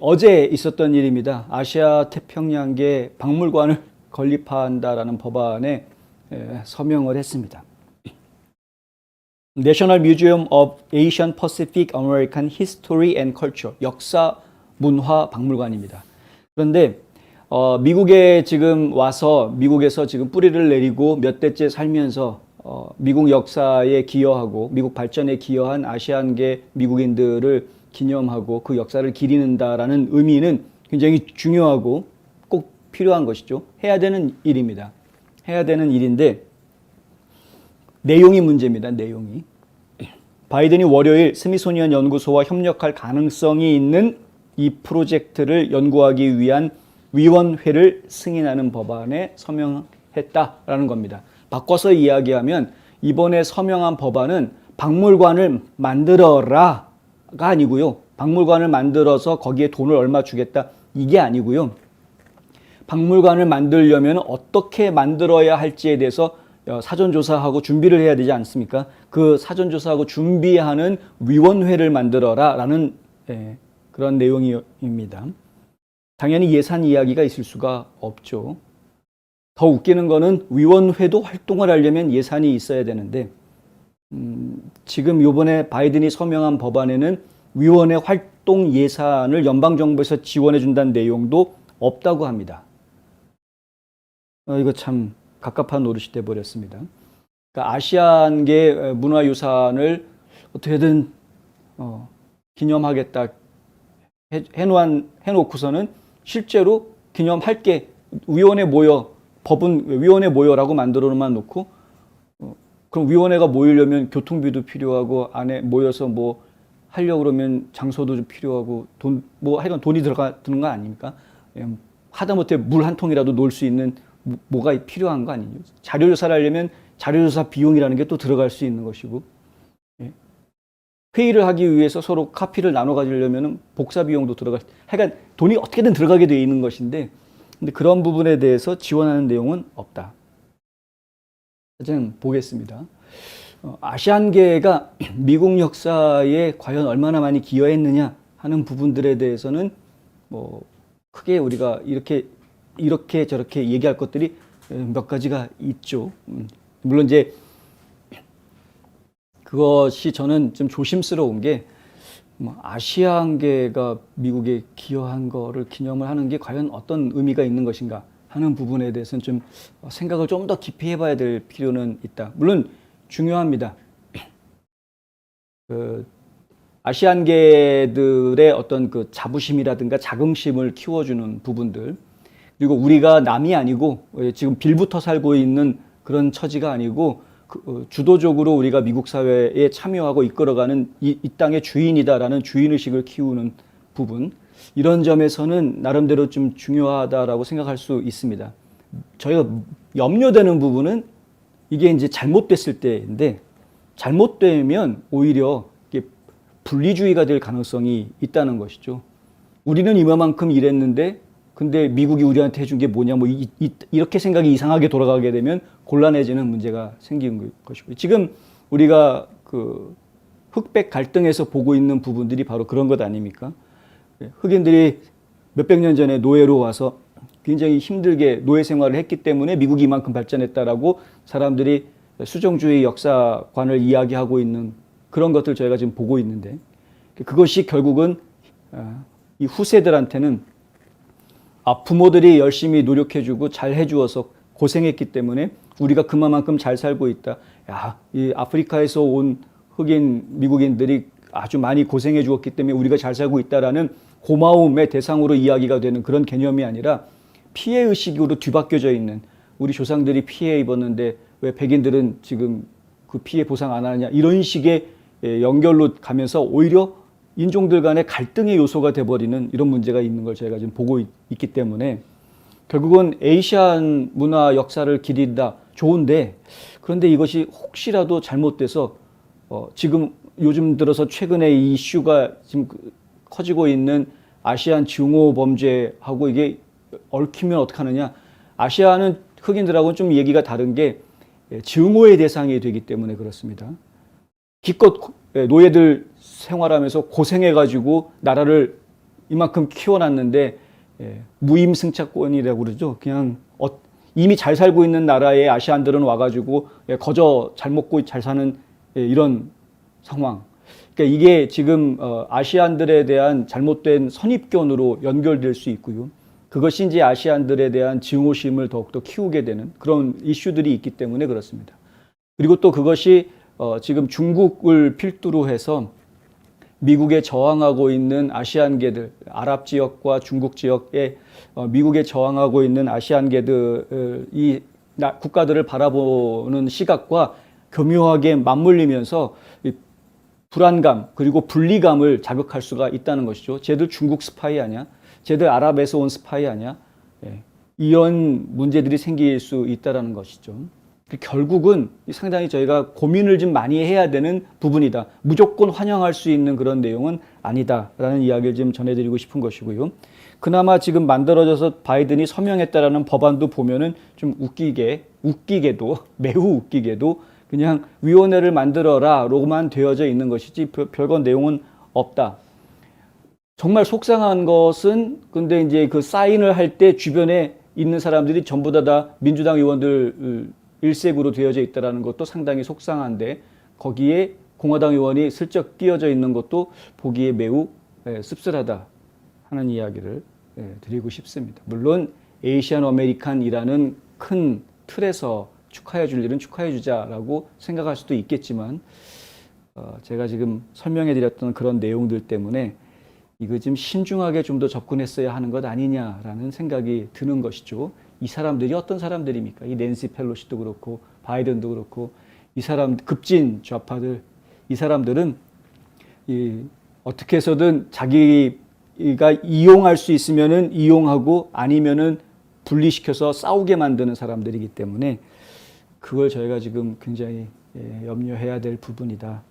어제 있었던 일입니다. 아시아 태평양계 박물관을 건립한다라는 법안에 서명을 했습니다. National Museum of Asian Pacific American History and Culture, 역사 문화 박물관입니다. 그런데 미국에 지금 와서 미국에서 지금 뿌리를 내리고 몇 대째 살면서 미국 역사에 기여하고 미국 발전에 기여한 아시안계 미국인들을 기념하고 그 역사를 기리는다라는 의미는 굉장히 중요하고 꼭 필요한 것이죠. 해야 되는 일입니다. 해야 되는 일인데 내용이 문제입니다. 내용이. 바이든이 월요일 스미소니언 연구소와 협력할 가능성이 있는 이 프로젝트를 연구하기 위한 위원회를 승인하는 법안에 서명했다라는 겁니다. 바꿔서 이야기하면 이번에 서명한 법안은 박물관을 만들어라가 아니고요. 박물관을 만들어서 거기에 돈을 얼마 주겠다 이게 아니고요. 박물관을 만들려면 어떻게 만들어야 할지에 대해서 사전조사하고 준비를 해야 되지 않습니까? 그 사전조사하고 준비하는 위원회를 만들어라라는 그런 내용입니다. 당연히 예산 이야기가 있을 수가 없죠. 더 웃기는 거는 위원회도 활동을 하려면 예산이 있어야 되는데 지금 이번에 바이든이 서명한 법안에는 위원회 활동 예산을 연방정부에서 지원해 준다는 내용도 없다고 합니다. 이거 참 갑갑한 노릇이 돼버렸습니다. 그러니까 아시안계 문화유산을 어떻게든 기념하겠다 해놓고서는 실제로 기념할 게 위원회 모여, 법은 위원회 모여라고 만들어만 놓고 그럼 위원회가 모이려면 교통비도 필요하고 안에 모여서 뭐 하려고 그러면 장소도 좀 필요하고 하여간 돈이 드는 거 아닙니까? 하다못해 물 한 통이라도 놓을 수 있는 뭐가 필요한 거 아니에요? 자료조사를 하려면 자료조사 비용이라는 게 또 들어갈 수 있는 것이고, 회의를 하기 위해서 서로 카피를 나눠 가지려면 복사 비용도 하여간 돈이 어떻게든 들어가게 되어 있는 것인데, 근데 그런 부분에 대해서 지원하는 내용은 없다. 좀 보겠습니다. 아시안계가 미국 역사에 과연 얼마나 많이 기여했느냐 하는 부분들에 대해서는 뭐 크게 우리가 이렇게 저렇게 얘기할 것들이 몇 가지가 있죠. 물론 이제 그것이 저는 좀 조심스러운 게 아시안계가 미국에 기여한 거를 기념을 하는 게 과연 어떤 의미가 있는 것인가 하는 부분에 대해서는 좀 생각을 좀 더 깊이 해봐야 될 필요는 있다. 물론 중요합니다. 아시안계들의 어떤 그 자부심이라든가 자긍심을 키워주는 부분들, 그리고 우리가 남이 아니고 지금 빌붙어 살고 있는 그런 처지가 아니고 주도적으로 우리가 미국 사회에 참여하고 이끌어가는 이 땅의 주인이다라는 주인의식을 키우는 부분, 이런 점에서는 나름대로 좀 중요하다라고 생각할 수 있습니다. 저희가 염려되는 부분은 이게 이제 잘못됐을 때인데, 잘못되면 오히려 이게 분리주의가 될 가능성이 있다는 것이죠. 우리는 이만큼 일했는데 근데 미국이 우리한테 해준 게 뭐냐, 이렇게 생각이 이상하게 돌아가게 되면 곤란해지는 문제가 생기는 것이고, 지금 우리가 그 흑백 갈등에서 보고 있는 부분들이 바로 그런 것 아닙니까? 흑인들이 몇백 년 전에 노예로 와서 굉장히 힘들게 노예 생활을 했기 때문에 미국이 이만큼 발전했다라고 사람들이 수정주의 역사관을 이야기하고 있는 그런 것들 저희가 지금 보고 있는데, 그것이 결국은 이 후세들한테는 부모들이 열심히 노력해주고 잘 해주어서 고생했기 때문에 우리가 그만큼 잘 살고 있다. 이 아프리카에서 온 흑인 미국인들이 아주 많이 고생해 주었기 때문에 우리가 잘 살고 있다라는 고마움의 대상으로 이야기가 되는 그런 개념이 아니라 피해의식으로 뒤바뀌어져 있는, 우리 조상들이 피해 입었는데 왜 백인들은 지금 그 피해 보상 안 하느냐, 이런 식의 연결로 가면서 오히려 인종들 간의 갈등의 요소가 돼버리는 이런 문제가 있는 걸 저희가 지금 보고 있기 때문에 결국은 에이시안 문화 역사를 기린다, 좋은데, 그런데 이것이 혹시라도 잘못돼서 지금 요즘 들어서 최근에 이 이슈가 지금 커지고 있는 아시안 증오 범죄하고 이게 얽히면 어떡하느냐. 아시아는 흑인들하고는 좀 얘기가 다른 게 증오의 대상이 되기 때문에 그렇습니다. 기껏 노예들 생활하면서 고생해가지고 나라를 이만큼 키워놨는데 무임승차권이라고 그러죠. 그냥 이미 잘 살고 있는 나라의 아시안들은 와가지고 거저 잘 먹고 잘 사는 이런 상황. 그러니까 이게 지금 아시안들에 대한 잘못된 선입견으로 연결될 수 있고요. 그것이 이제 아시안들에 대한 증오심을 더욱더 키우게 되는 그런 이슈들이 있기 때문에 그렇습니다. 그리고 또 그것이 지금 중국을 필두로 해서 미국에 저항하고 있는 아시안계들, 아랍 지역과 중국 지역에 미국에 저항하고 있는 아시안계들, 이 국가들을 바라보는 시각과 교묘하게 맞물리면서 불안감 그리고 분리감을 자극할 수가 있다는 것이죠. 쟤들 중국 스파이 아니야? 쟤들 아랍에서 온 스파이 아니야? 이런 문제들이 생길 수 있다는 것이죠. 결국은 상당히 저희가 고민을 좀 많이 해야 되는 부분이다. 무조건 환영할 수 있는 그런 내용은 아니다라는 이야기를 좀 전해드리고 싶은 것이고요. 그나마 지금 만들어져서 바이든이 서명했다라는 법안도 보면은 좀 웃기게도 매우 웃기게도 그냥 위원회를 만들어라로만 되어져 있는 것이지 별건 내용은 없다. 정말 속상한 것은 근데 이제 그 사인을 할 때 주변에 있는 사람들이 전부 다 민주당 의원들 일색으로 되어져 있다는 것도 상당히 속상한데 거기에 공화당 의원이 슬쩍 끼어져 있는 것도 보기에 매우 씁쓸하다 하는 이야기를 드리고 싶습니다. 물론 에이시안 아메리칸이라는 큰 틀에서 축하해 줄 일은 축하해 주자라고 생각할 수도 있겠지만 제가 지금 설명해 드렸던 그런 내용들 때문에 이거 좀 신중하게 좀 더 접근했어야 하는 것 아니냐라는 생각이 드는 것이죠. 이 사람들이 어떤 사람들입니까? 이 낸시 펠로시도 그렇고 바이든도 그렇고 이 사람 급진 좌파들 이 사람들은 어떻게 해서든 자기가 이용할 수 있으면은 이용하고 아니면은 분리시켜서 싸우게 만드는 사람들이기 때문에 그걸 저희가 지금 굉장히 염려해야 될 부분이다.